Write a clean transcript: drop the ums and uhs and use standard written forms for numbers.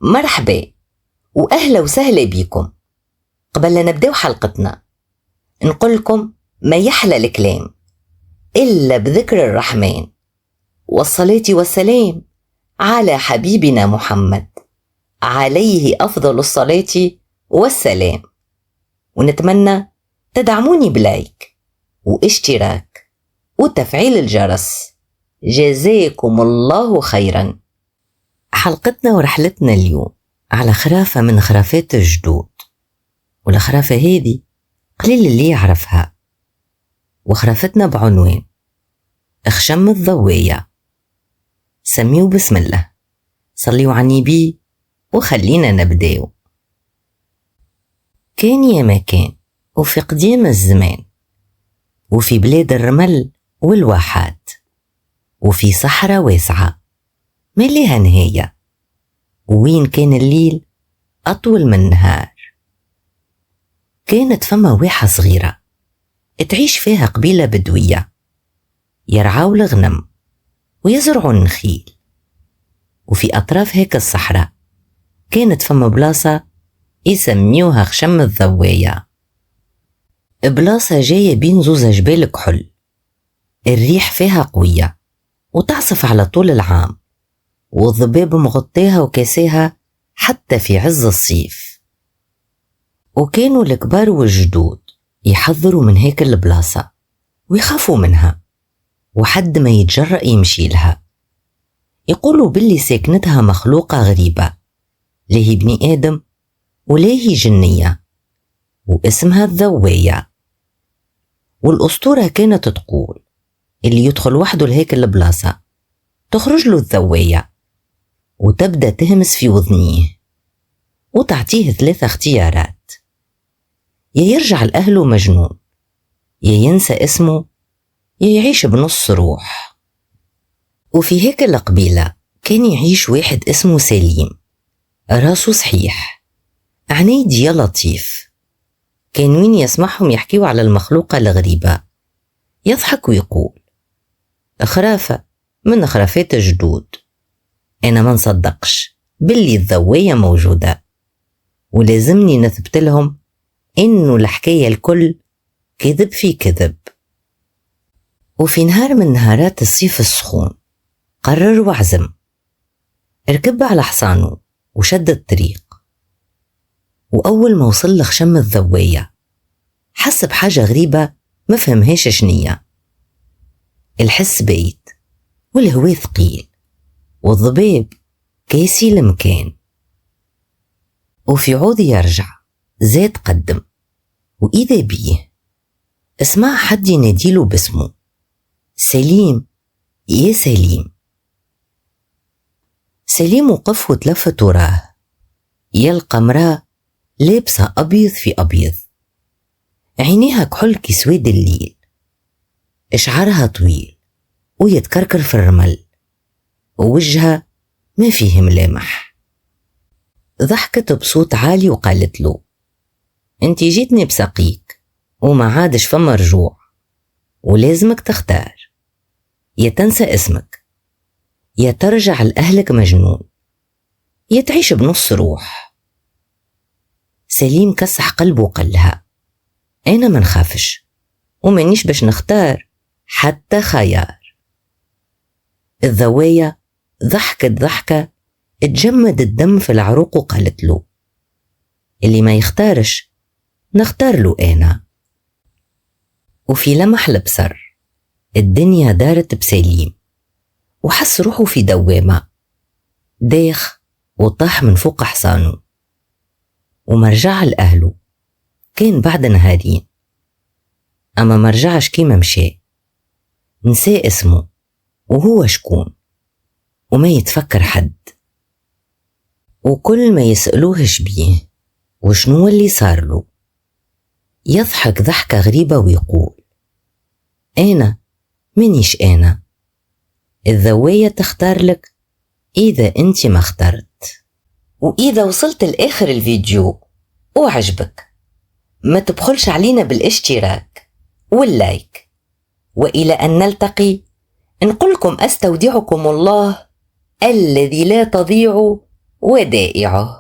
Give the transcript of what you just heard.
مرحبا وأهلا وسهلا بيكم. قبل لا نبدأ حلقتنا نقولكم ما يحلى الكلام إلا بذكر الرحمن والصلاة والسلام على حبيبنا محمد عليه أفضل الصلاة والسلام. ونتمنى تدعموني بلايك واشتراك وتفعيل الجرس. جزاكم الله خيرا. حلقتنا ورحلتنا اليوم على خرافة من خرافات الجدود، والخرافة هذه قليل اللي يعرفها، وخرافتنا بعنوان اخشم الضوية. سميوا بسم الله، صليوا على النبي وخلينا نبداو. كان يا مكان وفي قديم الزمان، وفي بلاد الرمل والواحات، وفي صحراء واسعة ما لها نهاية، وين كان الليل أطول من النهار. كانت فما واحة صغيرة تعيش فيها قبيلة بدوية، يرعاو الغنم ويزرعوا النخيل. وفي أطراف هيك الصحراء كانت فما بلاصة يسميوها خشم الضوية. بلاصة جاية بين زوز جبال كحل، الريح فيها قوية وتعصف على طول العام، والضباب مغطيها وكاسيها حتى في عز الصيف. وكانوا الكبار والجدود يحذروا من هيك البلاصة ويخافوا منها، وحد ما يتجرأ يمشي لها. يقولوا باللي ساكنتها مخلوقة غريبة، لا هي بني آدم ولا هي جنية، واسمها الضوية. والأسطورة كانت تقول اللي يدخل وحده لهيك البلاصة تخرج له الضوية وتبدأ تهمس في وذنيه، وتعطيه 3 اختيارات: يا يرجع لأهله مجنون، يا ينسى اسمه، يا يعيش بنص روح. وفي هيك القبيلة كان يعيش واحد اسمه سليم، راسه صحيح، عنيد يا لطيف. كان وين يسمعهم يحكيوا على المخلوقة الغريبة يضحك ويقول: خرافة من خرافات الجدود، أنا ما نصدقش باللي الضوية موجودة، ولازمني نثبت لهم إنه الحكاية الكل كذب في كذب. وفي نهار من نهارات الصيف السخون قرر وعزم، ركب على حصانه وشد الطريق. وأول ما وصل لخشم الضوية حس بحاجة غريبة ما فهمهاش شنية. الحس بعيد والهواء ثقيل والضباب كيسي المكان. وفي عود يرجع زاد قدم، وإذا بيه اسمع حد يناديله باسمه: سليم يا سليم. سليم وقف وتلفت وراه، يلقى امرأة لابسة أبيض في أبيض، عينيها كحل كسواد الليل، شعرها طويل ويتكركر في الرمل، ووجهها ما فيه ملامح. ضحكت بصوت عالي وقالت له: انتي جيتني بسقيك وما عادش فما رجوع، ولازمك تختار: يا تنسى اسمك، يا ترجع لأهلك مجنون، يا تعيش بنص روح. سليم كسح قلبه وقالها: أنا ما نخافش ومانيش باش نختار حتى خيار. الضوية ضحكت ضحكة اتجمد الدم في العروق وقالت له: اللي ما يختارش نختار له أنا. وفي لمح البصر الدنيا دارت بسليم، وحس روحه في دوامة، داخ وطاح من فوق حصانه. ومرجع لأهله كان بعد نهارين، أما مرجعش كيما مشي، نسى اسمه وهو شكون، وما يتفكر حد. وكل ما يسألوه شبيه وشنو اللي صار له يضحك ضحكة غريبة ويقول: أنا منيش أنا، الضوية تختار لك إذا أنت ما اخترت. وإذا وصلت لآخر الفيديو وعجبك ما تبخلش علينا بالاشتراك واللايك. وإلى أن نلتقي نقولكم أستودعكم الله الذي لا تضيع ودائعه.